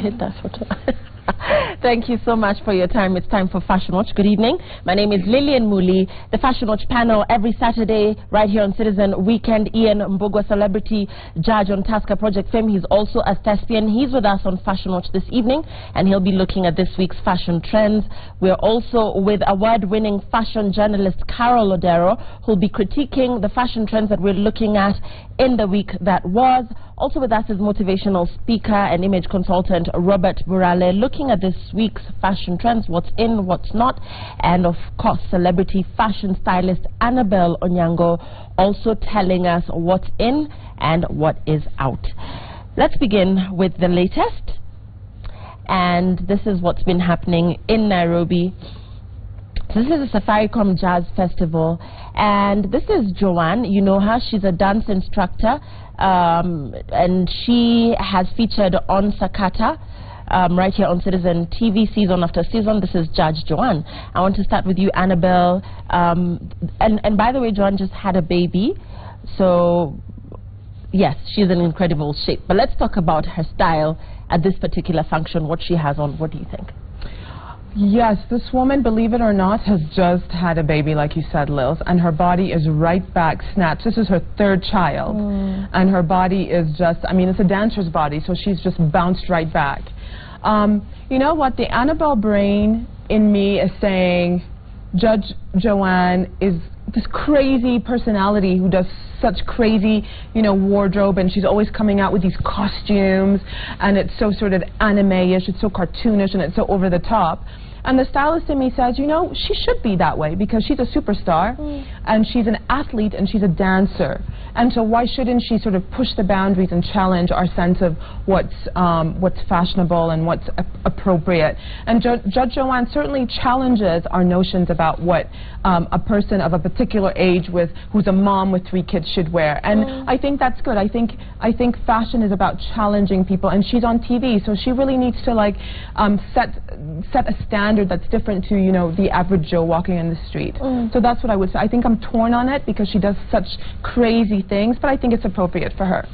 hit that photo. Thank you so much for your time. It's time for Fashion Watch. Good evening. My name is Lillian Muli. The Fashion Watch panel every Saturday right here on Citizen Weekend. Ian Mbogwa, celebrity judge on Tusker Project Fame. He's also a thespian. He's with us on Fashion Watch this evening, and he'll be looking at this week's fashion trends. We're also with award-winning fashion journalist Carol Odero, who'll be critiquing the fashion trends that we're looking at in the week that was. Also with us is motivational speaker and image consultant Robert Burale, looking at this week's fashion trends, what's in, what's not, and of course celebrity fashion stylist Annabelle Onyango also telling us what's in and what is out. Let's begin with the latest, and this is what's been happening in Nairobi. This is a Safaricom Jazz Festival, and this is Joanne. You know her. She's a dance instructor, and she has featured on Sakata right here on Citizen TV season after season. This is Judge Joanne. I want to start with you, Annabelle. And by the way, Joanne just had a baby, so yes, she's in incredible shape. But let's talk about her style at this particular function, what she has on. What do you think? Yes, this woman, believe it or not, has just had a baby, like you said, Lils, and her body is right back snatched. This is her third child, and her body is just, I mean, it's a dancer's body, so she's just bounced right back. You know what, the Annabelle brain in me is saying Judge Joanne is this crazy personality who does such crazy, you know, wardrobe, and she's always coming out with these costumes, and it's so sort of anime-ish, it's so cartoonish, and it's so over the top. And the stylist in me says, you know, she should be that way because she's a superstar, and she's an athlete, and she's a dancer. And so why shouldn't she sort of push the boundaries and challenge our sense of what's fashionable and what's appropriate? And Judge Joanne certainly challenges our notions about what a person of a particular age who's a mom with 3 kids should wear. And I think that's good. I think fashion is about challenging people, and she's on TV, so she really needs to like set a standard that's different to, you know, the average Joe walking in the street. So that's what I would say. I think I'm torn on it because she does such crazy things, but I think it's appropriate for her.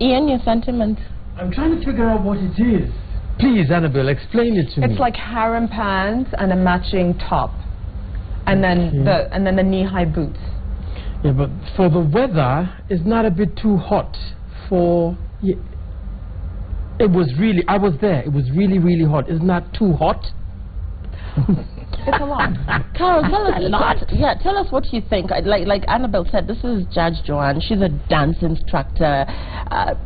Ian, your sentiment? I'm trying to figure out what it is. Please, Annabelle, explain it to me. It's like harem pants and a matching top, and then the knee-high boots. Yeah, but for the weather, it's not a bit too hot for... Yeah, it was really, I was there, it was really, really hot. It's not too hot. It's a lot. Carol, tell us a lot. Yeah, tell us what you think. Like Annabelle said, this is Judge Joanne. She's a dance instructor.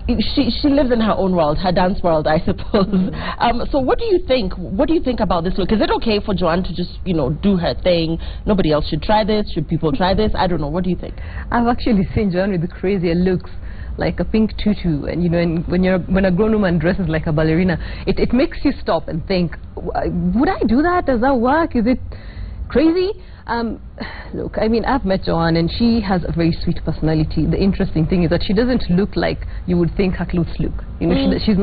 She lives in her own world, her dance world, I suppose. So what do you think? What do you think about this look? Is it okay for Joanne to just, you know, do her thing? Nobody else should try this. Should people try this? I don't know. What do you think? I've actually seen Joanne with the crazier looks, like a pink tutu, and you know, and when a grown woman dresses like a ballerina, it makes you stop and think, would I do that? Does that work? Is it crazy? Look, I mean, I've met Joanne, and she has a very sweet personality. The interesting thing is that she doesn't look like you would think her clothes look. You know, she's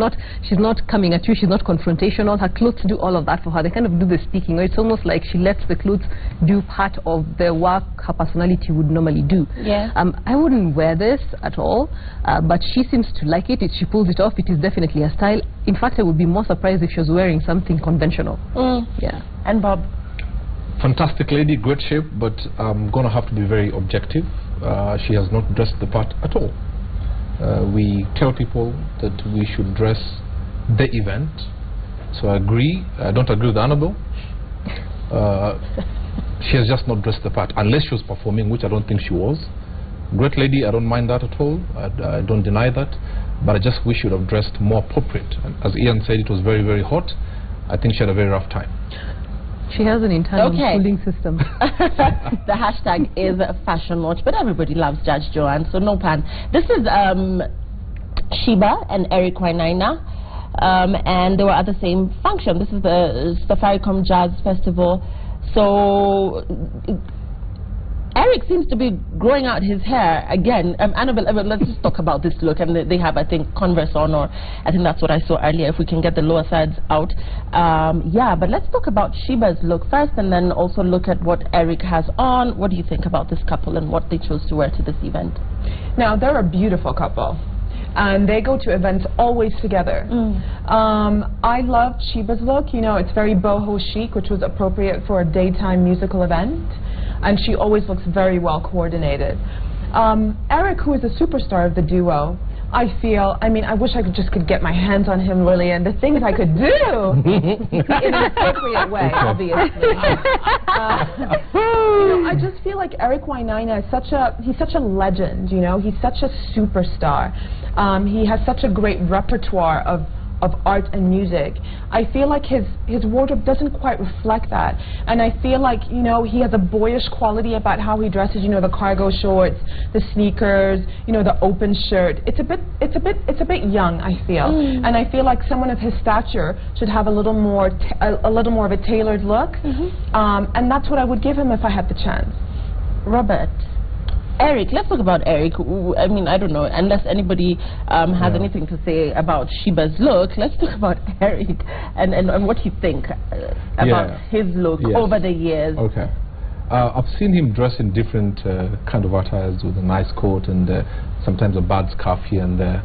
not coming at you. She's not confrontational. Her clothes do all of that for her. They kind of do the speaking. Or it's almost like she lets the clothes do part of the work her personality would normally do. Yeah. I wouldn't wear this at all, but she seems to like it. She pulls it off. It is definitely a style. In fact, I would be more surprised if she was wearing something conventional. Yeah. And Bob? Fantastic lady, great shape, but I'm going to have to be very objective. She has not dressed the part at all. We tell people that we should dress the event. So I agree. I don't agree with Annabelle. She has just not dressed the part, unless she was performing, which I don't think she was. Great lady, I don't mind that at all. I don't deny that. But I just wish she would have dressed more appropriate. And as Ian said, it was very, very hot. I think she had a very rough time. She has an internal cooling system. The hashtag is Fashion Watch, but everybody loves Judge Joanne, so no pan. This is Sheba and Eric Wainaina, and they were at the same function. This is the Safaricom Jazz Festival. So Eric seems to be growing out his hair again. Annabelle, let's just talk about this look. And they have, I think, Converse on, or I think that's what I saw earlier, if we can get the lower sides out. Yeah, but let's talk about Sheba's look first, and then also look at what Eric has on. What do you think about this couple and what they chose to wear to this event? Now, they're a beautiful couple. and they go to events always together. I loved Sheba's look. You know, it's very boho chic, which was appropriate for a daytime musical event, and she always looks very well coordinated. Eric, who is a superstar of the duo, I feel, I mean, I wish I could get my hands on him, Lillian, the things I could do in an appropriate way, obviously. You know, I just feel like Eric Wainaina is he's such a legend, you know, he's such a superstar. He has such a great repertoire of art and music. I feel like his wardrobe doesn't quite reflect that, and I feel like, you know, he has a boyish quality about how he dresses. You know, the cargo shorts, the sneakers, you know, the open shirt. It's a bit young, I feel, and I feel like someone of his stature should have a little more of a tailored look, and that's what I would give him if I had the chance. Robert. Eric, let's talk about Eric. I mean, I don't know, unless anybody has anything to say about Sheba's look, let's talk about Eric and what you think about his look over the years. Okay. I've seen him dress in different kind of attires with a nice coat and sometimes a bad scarf here and there.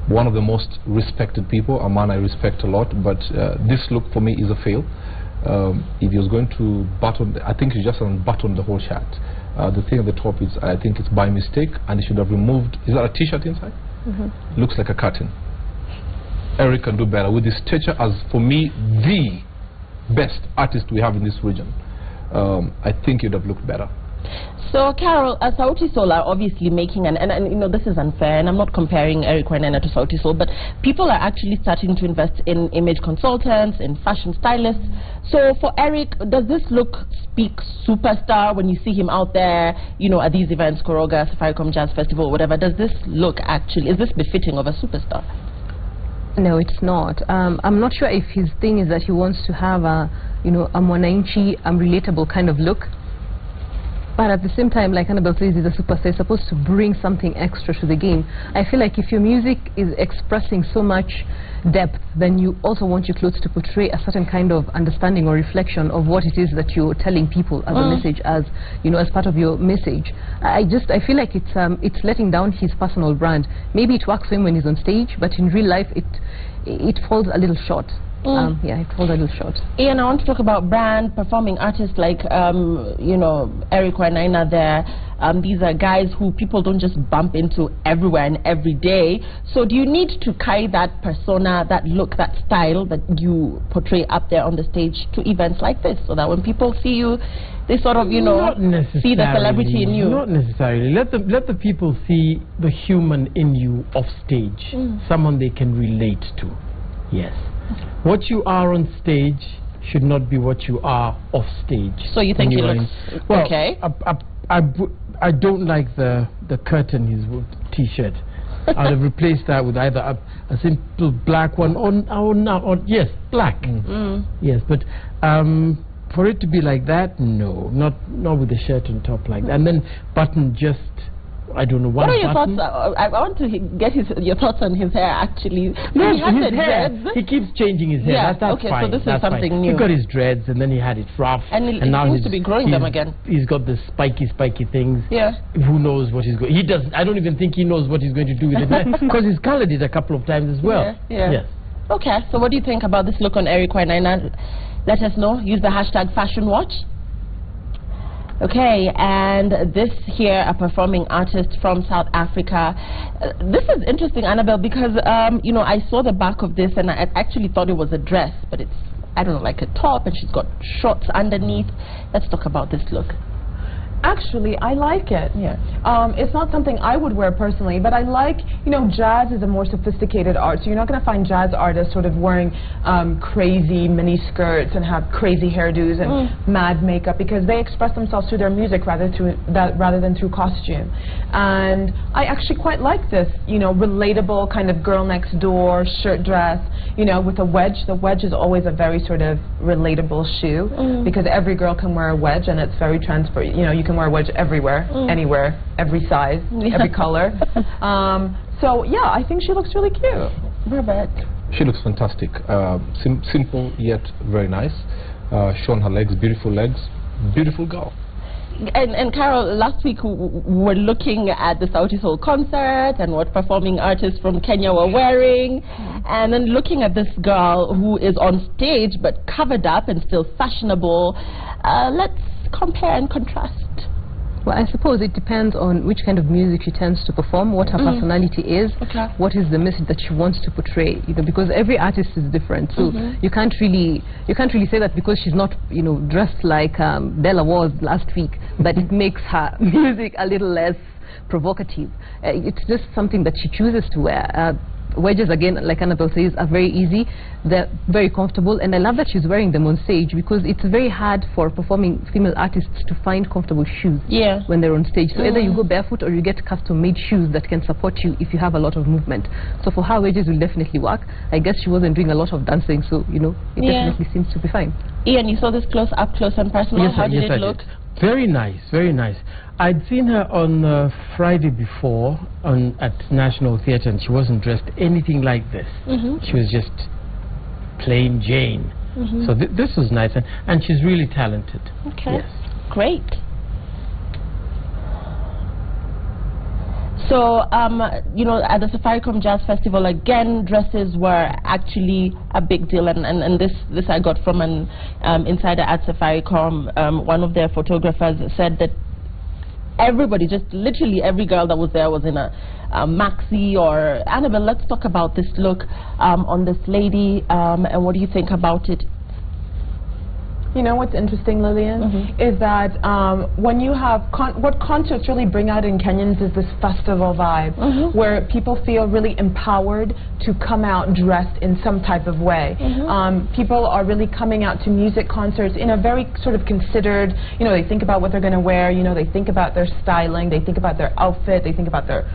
One of the most respected people, a man I respect a lot, but this look for me is a fail. If he was going to button, I think he just unbuttoned the whole shirt. The thing at the top is, I think it's by mistake, and he should have removed. Is that a t-shirt inside? Looks like a curtain. Eric can do better with his stature as, for me, the best artist we have in this region. I think he'd have looked better. So, Carol, Sauti Sol are obviously making, and you know, this is unfair, and I'm not comparing Eric Wainaina to Sauti Sol, but people are actually starting to invest in image consultants, in fashion stylists. So, for Eric, does this look speak superstar when you see him out there, you know, at these events, Koroga, Safaricom Jazz Festival, whatever? Does this look actually, is this befitting of a superstar? No, it's not. I'm not sure if his thing is that he wants to have a, you know, a mwananchi, relatable kind of look. But at the same time, like Annabelle says, he's a superstar. He's supposed to bring something extra to the game. I feel like if your music is expressing so much depth, then you also want your clothes to portray a certain kind of understanding or reflection of what it is that you're telling people as a message, as, you know, as part of your message. I feel like it's letting down his personal brand. Maybe it works for him when he's on stage, but in real life, it falls a little short. Yeah, it falls a little short. Ian, I want to talk about brand, performing artists like, you know, Eric Wainaina there. These are guys who people don't just bump into everywhere and every day. So do you need to carry that persona, that look, that style that you portray up there on the stage to events like this, so that when people see you, they sort of, you know, see the celebrity in you? Not necessarily. Let the people see the human in you off stage, someone they can relate to. Yes. What you are on stage should not be what you are off stage. So you think he looks okay? I don't like the curtain his t-shirt. I'd have replaced that with either a simple black one or yes, black. Yes, but for it to be like that, no, not with the shirt on top like that, and then button just, I don't know, what are your thoughts? I want to get your thoughts on his hair, actually. No, he has his hair. He keeps changing his hair. Yeah, that's okay, fine. so this is something new. He got his dreads, and then he had it rough, and now he seems to be growing them again. He's got the spiky things. Yeah. Who knows what he's going? He doesn't. I don't even think he knows what he's going to do with it, because he's colored it a couple of times as well. Yeah. Yes. Okay. So what do you think about this look on Eric Wainaina? Let us know. Use the hashtag FashionWatch. Okay, and this here, a performing artist from South Africa. This is interesting, Annabelle, because, you know, I saw the back of this and I actually thought it was a dress, but it's, I don't know, like a top, and she's got shorts underneath. Let's talk about this look. Actually, I like it. Yeah. It's not something I would wear personally, but I like, you know, jazz is a more sophisticated art, so you're not going to find jazz artists sort of wearing crazy mini skirts and have crazy hairdos and mad makeup, because they express themselves through their music rather than through costume. And I actually quite like this, you know, relatable kind of girl next door shirt dress, you know, with a wedge. The wedge is always a very sort of relatable shoe, because every girl can wear a wedge, and it's very you know, you can wear a wedge everywhere, anywhere, every size, every color. So yeah, I think she looks really cute. Robert. She looks fantastic. Simple yet very nice. Shown her legs, beautiful girl. And Carol, last week we were looking at the Sauti Sol concert and what performing artists from Kenya were wearing, and then looking at this girl who is on stage but covered up and still fashionable. Let's compare and contrast. Well, I suppose it depends on which kind of music she tends to perform, what her personality is, what is the message that she wants to portray. You know, because every artist is different, so you can't really say that because she's not, you know, dressed like Della was last week, that it makes her music a little less provocative. It's just something that she chooses to wear. Wedges, again, like Annabelle says, are very easy. They're very comfortable, and I love that she's wearing them on stage because it's very hard for performing female artists to find comfortable shoes when they're on stage. So either you go barefoot or you get custom-made shoes that can support you if you have a lot of movement. So for her, wedges will definitely work. I guess she wasn't doing a lot of dancing, so, you know, it definitely seems to be fine. Ian, you saw this up close and personal. Yes, How did it look? Very nice, very nice. I'd seen her on Friday before at National Theatre, and she wasn't dressed anything like this. She was just plain Jane. So this was nice, and she's really talented. Okay, yes. Great. So, you know, at the Safaricom Jazz Festival, again, dresses were actually a big deal, and this I got from an insider at Safaricom. One of their photographers said that everybody, just literally every girl that was there was in a maxi or... Annabelle, let's talk about this look on this lady, and what do you think about it? You know what's interesting, Lillian, is that when you have what concerts really bring out in Kenyans is this festival vibe, where people feel really empowered to come out dressed in some type of way. People are really coming out to music concerts in a very sort of considered, you know, they think about what they're going to wear, you know, they think about their styling, they think about their outfit, they think about their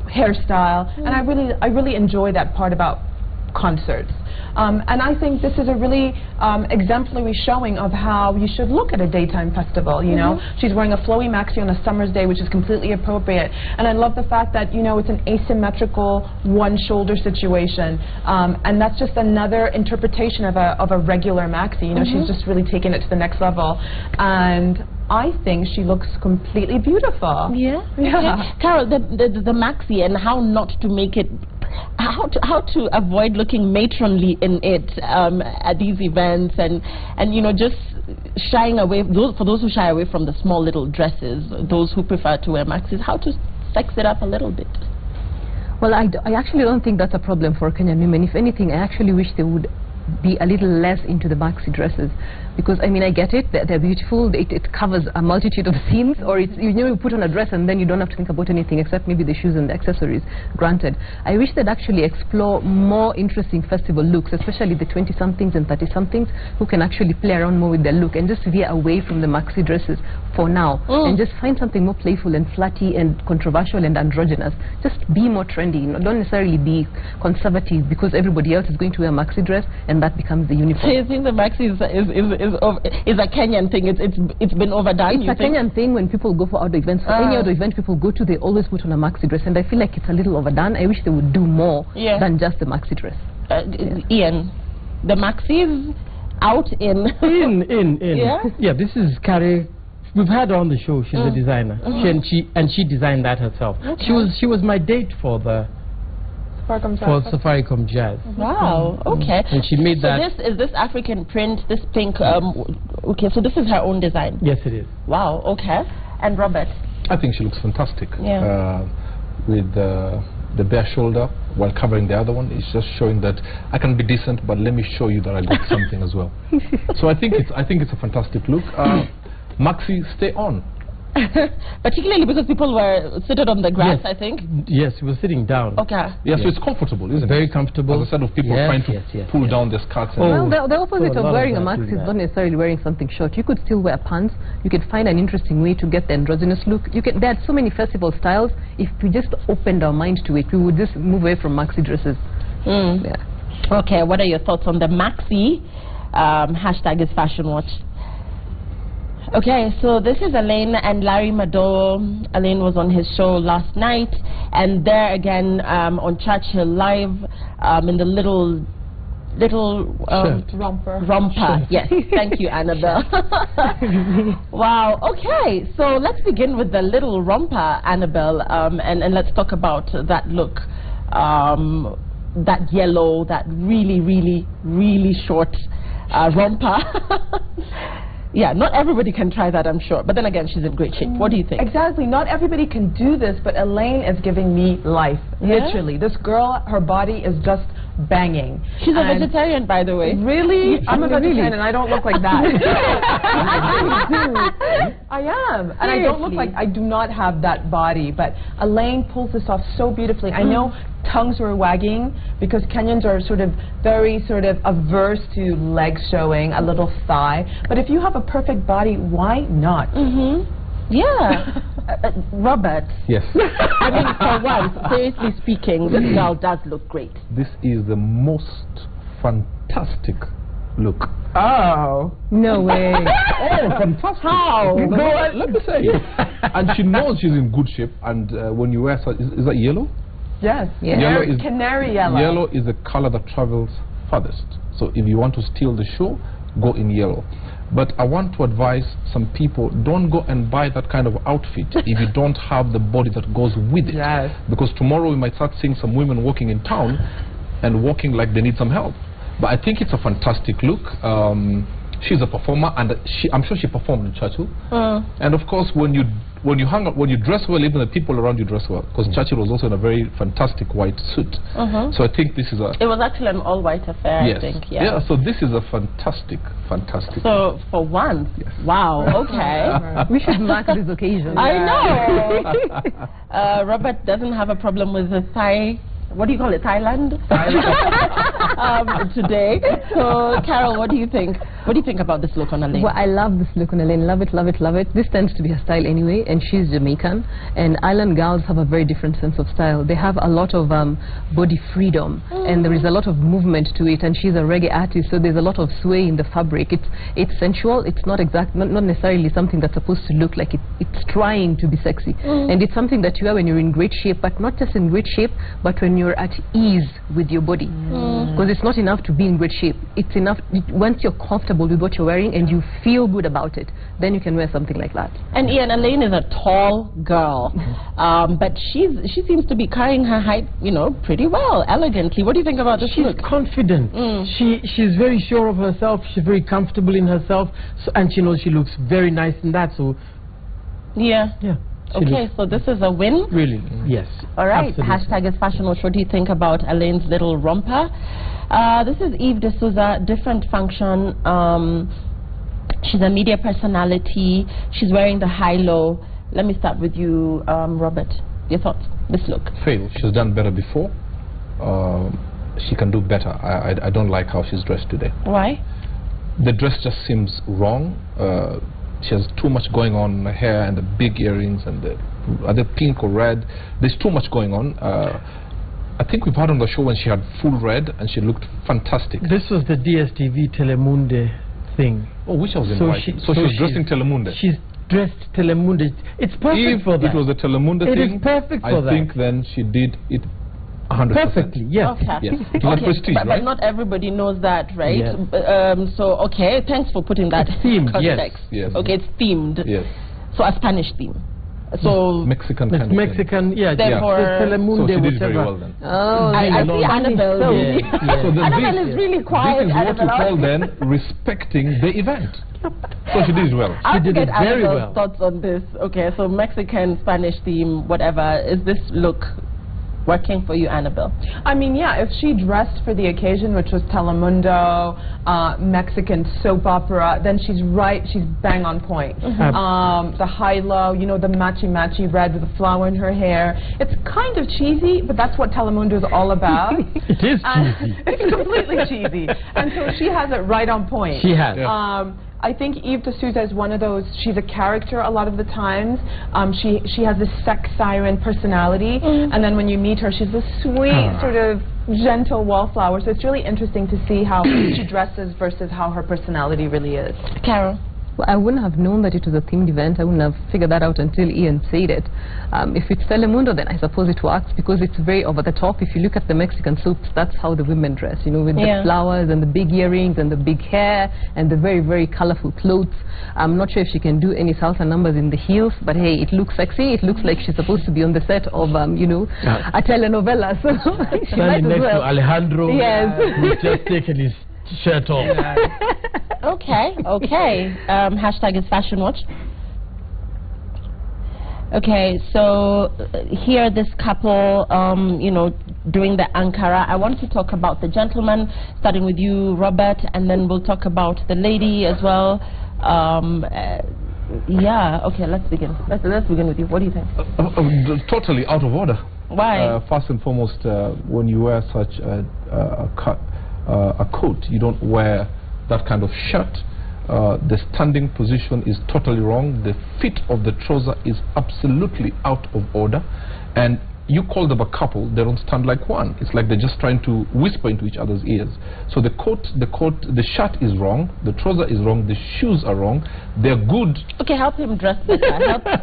hairstyle, and I really enjoy that part about concerts. And I think this is a really exemplary showing of how you should look at a daytime festival, you know. She's wearing a flowy maxi on a summer's day, which is completely appropriate. And I love the fact that, you know, it's an asymmetrical one-shoulder situation. And that's just another interpretation of a regular maxi. You know, she's just really taken it to the next level. And I think she looks completely beautiful. Yeah. Okay. Carol, the maxi and how not to make it, how to avoid looking matronly in it at these events, and you know, just shying away, for those who shy away from the small little dresses, those who prefer to wear maxis, how to sex it up a little bit. Well, I actually don't think that's a problem for Kenyan women. If anything, I actually wish they would be a little less into the maxi dresses, because I mean, I get it, they're beautiful, it covers a multitude of themes, or it's, you know, you put on a dress and then you don't have to think about anything except maybe the shoes and the accessories. Granted, I wish they'd actually explore more interesting festival looks, especially the 20-somethings and 30-somethings who can actually play around more with their look and just veer away from the maxi dresses for now, and just find something more playful and flirty and controversial and androgynous. Just be more trendy, you know, don't necessarily be conservative because everybody else is going to wear a maxi dress and that becomes the uniform. So you think the maxi is a Kenyan thing? It's been overdone? It's a Kenyan thing. When people go for outdoor events, for any outdoor event people go to, they always put on a maxi dress, and I feel like it's a little overdone. I wish they would do more than just the maxi dress. Ian, the maxi is out in... Yeah, this is Carrie. We've had her on the show. She's a designer. She designed that herself. She was my date for the Safaricom Jazz. Wow, okay. And she made that. So this African print, this pink, okay, so this is her own design? Yes, it is. Wow, okay. And Robert? I think she looks fantastic. With the bare shoulder while covering the other one. It's just showing that I can be decent, but let me show you that I got something as well. So I think it's a fantastic look. Maxi, stay on. Particularly because people were seated on the grass, I think. Yes, we were sitting down. Okay. Yes, so it's comfortable, isn't it? Very comfortable. Instead of people trying to pull down their skirts. Well, the opposite of wearing a maxi is not necessarily wearing something short. You could still wear pants. You could find an interesting way to get the androgynous look. There are so many festival styles. If we just opened our mind to it, we would just move away from maxi dresses. Okay, what are your thoughts on the maxi? Hashtag is Fashion Watch. Okay, so this is Alain and Larry Mado. Alain was on his show last night, and there again on Churchill Live, in the little little Romper. romper. Yes, thank you, Annabelle. Wow. Okay, so let's begin with the little romper, Annabelle, and let's talk about that look. That yellow, that really short romper. Yeah, not everybody can try that, I'm sure. But then again, she's in great shape. What do you think? Exactly. Not everybody can do this, but Elaine is giving me life. Yeah? Literally. This girl, her body is just banging. She's a vegetarian, by the way. Really? I'm a vegetarian really? and I don't look like that. I am. And I don't look like, I do not have that body. But Elaine pulls this off so beautifully. I know tongues were wagging because Kenyans are very averse to legs showing, a little thigh. But if you have a perfect body, why not? Yeah. Robert. Yes. I mean, for once, seriously speaking, this girl does look great. This is the most fantastic look. Oh. No way. Oh, fantastic. How? No, let me say. And she knows she's in good shape. And when you wear, is that yellow? Yes. Yeah. Yellow is canary yellow. Yellow is the color that travels farthest. So if you want to steal the show, go in yellow. But I want to advise some people, don't go and buy that kind of outfit if you don't have the body that goes with it. Yes. Because tomorrow we might start seeing some women walking in town and walking like they need some help. But I think it's a fantastic look. She's a performer, and I'm sure she performed in Churchill. And of course, when you dress well, even the people around you dress well. Because Churchill was also in a very fantastic white suit. So I think this is a... It was actually an all-white affair, Yes. I think. Yeah, so this is a fantastic. So, for once, wow, okay. We should mark this occasion. I know. Robert doesn't have a problem with the Thai, what do you call it, Thailand? Today. So, Carol, what do you think? What do you think about this look on Elaine? Well, I love this look on Elaine. Love it, love it, love it. This tends to be her style anyway, and she's Jamaican. And island girls have a very different sense of style. They have a lot of body freedom, and there is a lot of movement to it. And she's a reggae artist, so there's a lot of sway in the fabric. It's sensual. It's not not necessarily something that's supposed to look like it's trying to be sexy. And it's something that you wear when you're in great shape, but not just in great shape, but when you're at ease with your body. Because it's not enough to be in great shape. It's enough once you're comfortable with what you're wearing and you feel good about it, then you can wear something like that. And Ian, Elaine is a tall girl, but she seems to be carrying her height, you know, pretty well, elegantly. What do you think about this look? She's confident. She's very sure of herself. She's very comfortable in herself, and she knows she looks very nice in that. So, yeah. Okay, so this is a win. Really, yes. All right. Absolutely. Hashtag is Fashion Watch. What do you think about Elaine's little romper? This is Eve D'Souza, different function. She's a media personality. She's wearing the high-low. Let me start with you, Robert. Your thoughts? This look. Fail. She's done better before. She can do better. I don't like how she's dressed today. Why? The dress just seems wrong. She has too much going on in her hair and the big earrings and are they pink or red? There's too much going on. I think we've had on the show when she had full red and she looked fantastic. This was the DSTV Telemundo thing. Oh, which was in So white. she- So so she's she's- dressing Telemundo. She's dressed Telemundo. It's perfect If for that. it was a Telemundo It thing, is perfect for I that. think then she did it 100%. Perfectly, yes. Okay. Yes. It was prestige, but right? not everybody knows that, right? Yes. So, okay, thanks for putting that It's themed, yes. context. Yes. Okay, it's themed. Yes. So, a Spanish theme. So, Mexican It's kind of Mexican, yeah. Therefore- The thing. Telemundo, So she did very whatever. well then. Oh, I see Annabelle. So- really. Yeah. So then Annabelle this- is really quiet. This is what you Annabelle. call then respecting the event. So she did well. I have to did get it very Annabelle's well. thoughts on this. Okay, so Mexican, Spanish theme, whatever. Is this look working for you, Annabelle? I mean, yeah, if she dressed for the occasion, which was Telemundo, Mexican soap opera, then she's bang on point. The high-low, you know, the matchy-matchy red with the flower in her hair. It's kind of cheesy, but that's what Telemundo is all about. It is cheesy. It's completely cheesy. And so she has it right on point. She has. I think Eve D'Souza is one of those, she's a character a lot of the times. She has this sex siren personality, and then when you meet her, she's this sweet, sort of gentle wallflower. So it's really interesting to see how she dresses versus how her personality really is. Carol? Well, I wouldn't have known that it was a themed event. I wouldn't have figured that out until Ian said it. If it's Telemundo, then I suppose it works because it's very over the top. If you look at the Mexican soaps, that's how the women dress, you know, with the flowers and the big earrings and the big hair and the very, very colorful clothes. I'm not sure if she can do any salsa numbers in the heels, but hey, it looks sexy. It looks like she's supposed to be on the set of, you know, a telenovela. So she might as next well. to Alejandro, who's just taken his shirt off. Okay, okay. Hashtag is Fashion Watch. Okay, so here this couple, you know, doing the Ankara. I want to talk about the gentleman, starting with you, Robert, and then we'll talk about the lady as well. Yeah, okay, let's begin. Let's begin with you. What do you think? Totally out of order. Why? First and foremost, when you wear such a coat, you don't wear that kind of shirt. The standing position is totally wrong. The fit of the trouser is absolutely out of order. And you call them a couple, they don't stand like one. It's like they're just trying to whisper into each other's ears. So the shirt is wrong, the trouser is wrong, the shoes are wrong. They're good. Okay, help him dress better.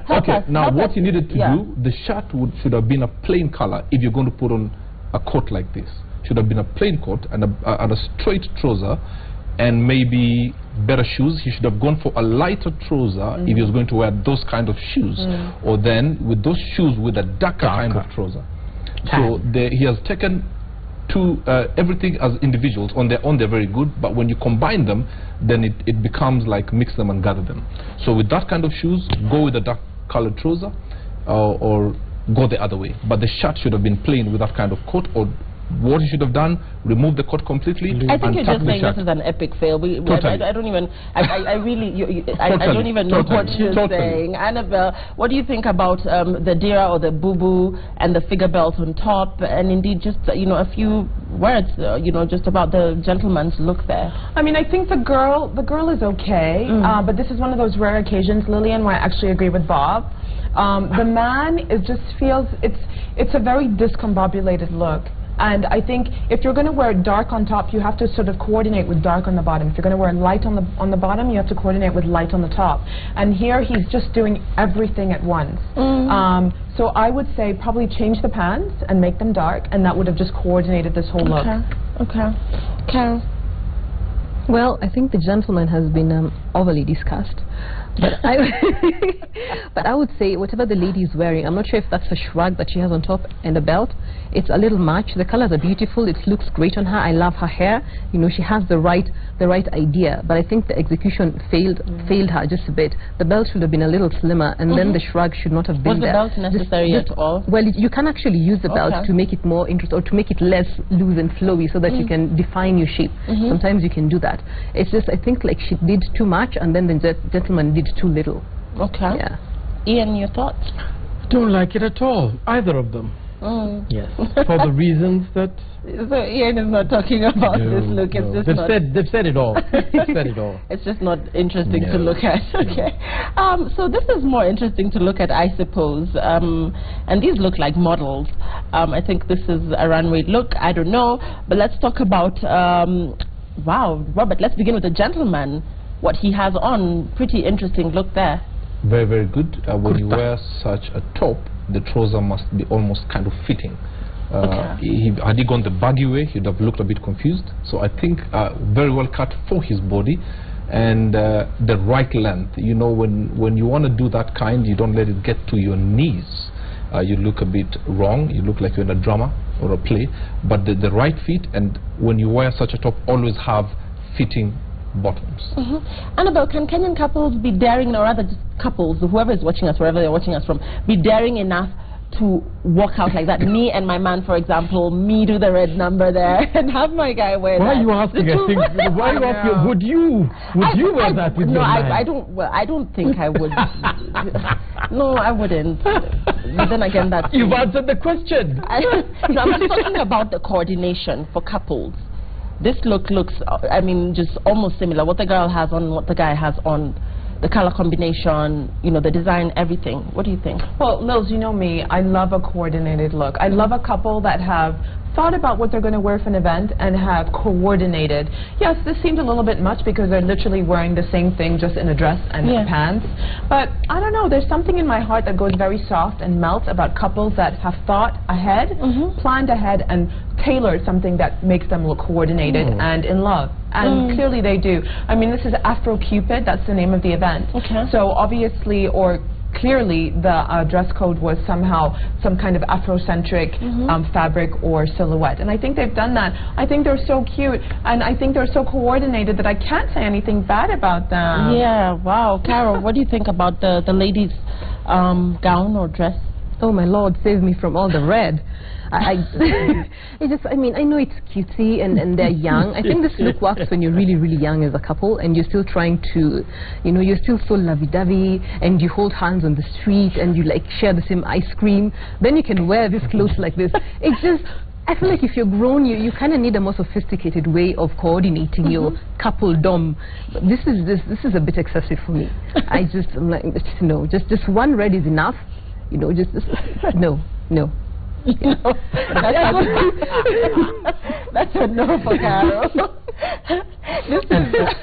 Help okay, us, now help what us. you needed to do, the shirt should have been a plain color if you're going to put on a coat like this. Should have been a plain coat and a straight trouser and maybe better shoes. He should have gone for a lighter trouser if he was going to wear those kind of shoes, or then with those shoes with a darker kind of trouser. So he has taken everything as individuals. On their own they're very good, but when you combine them, then it becomes like mix them and gather them. So with that kind of shoes, go with a dark colored trouser, or go the other way. But the shirt should have been plain with that kind of coat, or what you should have done, remove the coat completely. I think you're just saying shirt. this is an epic fail. Totally. I don't even, I really, I don't even know what you're saying. Annabelle, what do you think about the dira or the boo-boo and the figure belt on top, and indeed just, you know, a few words, you know, just about the gentleman's look there? I mean, I think the girl is okay, but this is one of those rare occasions, Lillian, where I actually agree with Bob. The man just feels, it's a very discombobulated look. And I think if you're going to wear dark on top, you have to sort of coordinate with dark on the bottom. If you're going to wear light on the bottom, you have to coordinate with light on the top. And here he's just doing everything at once. So I would say probably change the pants and make them dark, and that would have just coordinated this whole look. Okay. Carol? Well, I think the gentleman has been overly discussed. But I would say whatever the lady is wearing, I'm not sure if that's a shrug that she has on top and a belt. It's a little much. The colors are beautiful. It looks great on her. I love her hair. You know, she has the right idea. But I think the execution failed her just a bit. The belt should have been a little slimmer, and then the shrug should not have been there. Was the belt necessary at all? Well, you can actually use the belt to make it more interesting, or to make it less loose and flowy, so that you can define your shape. Sometimes you can do that. It's just, I think, like she did too much, and then the gentleman did too little. Okay. Yeah. Ian, your thoughts? Don't like it at all, either of them. Yes, for the reasons that. So Ian is not talking about this look. It's just they've said it all. They've said it all. It's just not interesting to look at. Okay. So this is more interesting to look at, I suppose. And these look like models. I think this is a runway look. I don't know, but let's talk about. Wow, Robert. Let's begin with the gentleman. What he has on, pretty interesting look there. Very, very good. When you wear such a top, the trouser must be almost kind of fitting. Had he gone the baggy way, he'd have looked a bit confused. So I think very well cut for his body, and the right length. You know, when you want to do that kind, you don't let it get to your knees. You look a bit wrong. You look like you're in a drama or a play. But the right fit, and when you wear such a top, always have fitting bottoms. Annabelle, can Kenyan couples be daring, or rather just couples, whoever is watching us, wherever they're watching us from, be daring enough to walk out like that? Me and my man, for example, me do the red number there and have my guy wear why that. Are you asking? Why are you asking? Would you wear that with your man? I don't. Well, I don't think I would. No, I wouldn't. But then again, that's. You've answered the question. No, I'm just talking about the coordination for couples. This look looks, I mean, just almost similar. What the girl has on, what the guy has on, the color combination, you know, the design, everything. What do you think? Well, Lils, you know me. I love a coordinated look. I love a couple that have thought about what they're going to wear for an event and have coordinated. Yes, this seemed a little bit much because they're literally wearing the same thing just in a dress and pants. But I don't know, there's something in my heart that goes very soft and melts about couples that have thought ahead, planned ahead, and tailored something that makes them look coordinated and in love. And clearly they do. I mean, this is Afro Cupid, that's the name of the event. So obviously, or clearly, the dress code was somehow some kind of Afrocentric fabric or silhouette. And I think they've done that. I think they're so cute, and I think they're so coordinated that I can't say anything bad about them. Yeah, wow. Carol, what do you think about the lady's gown or dress? Oh my Lord, save me from all the red. I mean, I know it's cutesy and they're young. I think this look works when you're really, really young as a couple and you're still trying to, you know, you're still so lovey-dovey and you hold hands on the street and you like share the same ice cream. Then you can wear this clothes like this. It's just, I feel like if you're grown, you kind of need a more sophisticated way of coordinating your couple dom. But this is a bit excessive for me. I'm like, no, just one red is enough. You know, just no. Yeah. That's a no for Carol.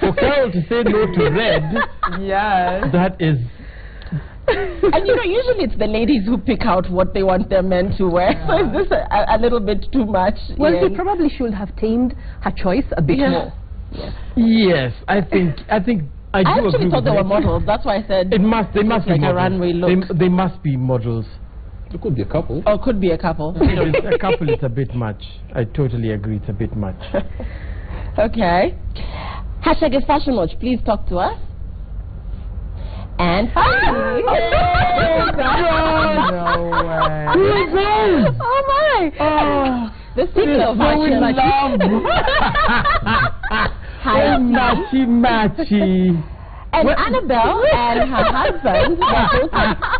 For Carol to say no to red, that is... And you know, usually it's the ladies who pick out what they want their men to wear. So is this a little bit too much? Well, they probably should have tamed her choice a bit more. Yes, I think I do actually thought they were models. That's why I said they must be like models. A runway look. They must be models. It could be a couple. Oh, could be a couple. A couple is a bit much. I totally agree. It's a bit much. Okay. Hashtag is Fashion Watch. Please talk to us. And No way. Oh my! Oh, the secret of matchy. And Annabelle and her husband were both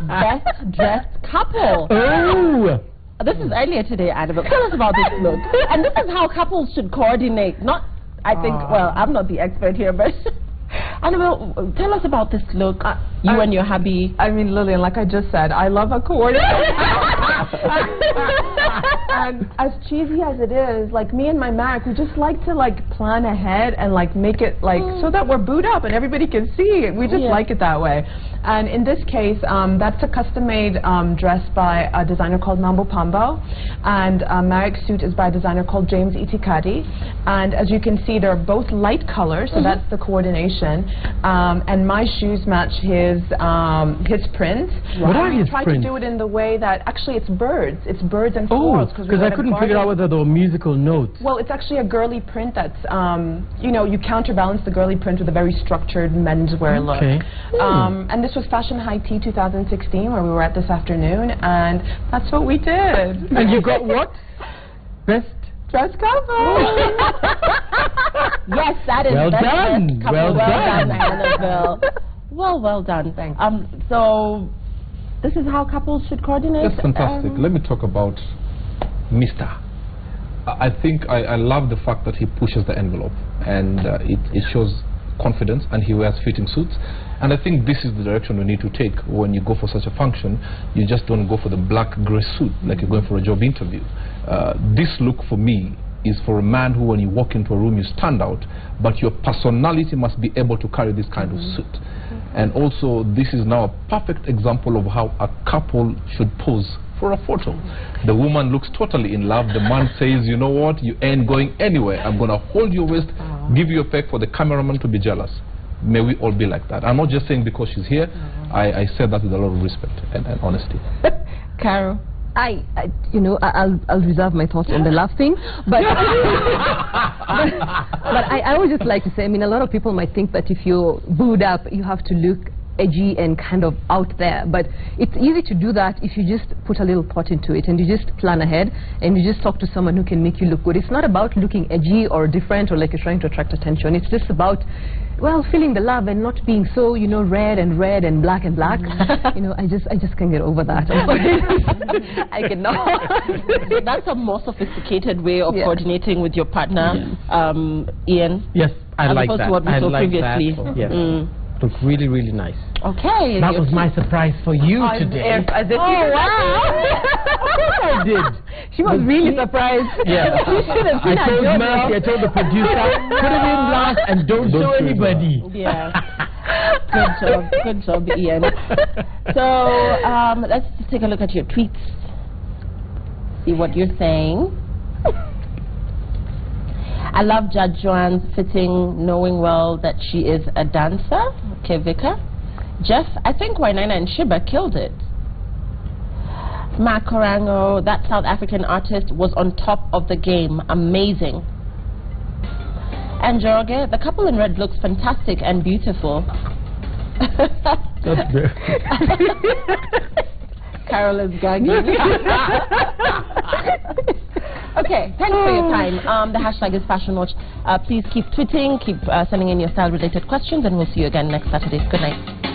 best dressed couple. Oh! This is earlier today, Annabelle. Tell us about this look. And this is how couples should coordinate. Not, I think, well, I'm not the expert here, but Annabelle, tell us about this look. You and your hubby. I mean, Lillian, like I just said, I love a coordinator. And as cheesy as it is, like me and my Mac, we just like to like plan ahead and like make it like so that we're booed up and everybody can see it. We just like it that way. And in this case, that's a custom-made dress by a designer called Mambo Pambo, and Marek's suit is by a designer called James Itikadi. And as you can see, they're both light colors, so that's the coordination. And my shoes match his print. What are his tried prints? to do it in the way that actually it's birds. It's birds and florals. Because I couldn't figure out whether there were musical notes. Well, it's actually a girly print that's, you know, you counterbalance the girly print with a very structured menswear look. And this was Fashion High Tea 2016, where we were at this afternoon, and that's what we did. And you got what? Best dress couple. Yes, that is well best done. dressed couple. Well done, Annabelle. Well done. Thanks. So this is how couples should coordinate. That's fantastic. Let me talk about Mr. I think I love the fact that he pushes the envelope, and it shows confidence, and he wears fitting suits. And I think this is the direction we need to take when you go for such a function. You just don't go for the black grey suit like you're going for a job interview. This look for me is for a man who, when you walk into a room, you stand out, but your personality must be able to carry this kind of suit. And also, this is now a perfect example of how a couple should pose for a photo. The woman looks totally in love. The man says, you know what, you ain't going anywhere. I'm going to hold your waist, give you a peck for the cameraman to be jealous. May we all be like that. I'm not just saying because she's here. I say that with a lot of respect and honesty. Carol? You know, I'll reserve my thoughts on the love thing, but I would just like to say, I mean, a lot of people might think that if you're booed up, you have to look edgy and kind of out there, but it's easy to do that if you just put a little thought into it and you just plan ahead and you just talk to someone who can make you look good. It's not about looking edgy or different or like you're trying to attract attention. It's just about, well, feeling the love and not being so, you know, red and black and black. You know, I just can't get over that. I cannot. That's a more sophisticated way of coordinating with your partner, Ian. Yes, I like that. To what we saw previously. Yes. Look really, really nice. Okay. That was my surprise for you today. As if wow. Of course I did. She was really surprised. Yeah. She should have I seen told her Mercy, I told the producer, put it in last and don't show anybody. Yeah. Good job, Ian. So let's take a look at your tweets. See what you're saying. I love Judge Joanne's fitting, knowing well that she is a dancer. Okay, Vika. Jeff, I think Wainaina and Shiba killed it. Makorango, that South African artist was on top of the game. Amazing. And Jorge, the couple in red looks fantastic and beautiful. That's good. Carol is gagging. Okay, thanks for your time. The hashtag is Fashion Watch. Please keep tweeting, keep sending in your style-related questions, and we'll see you again next Saturday. Good night.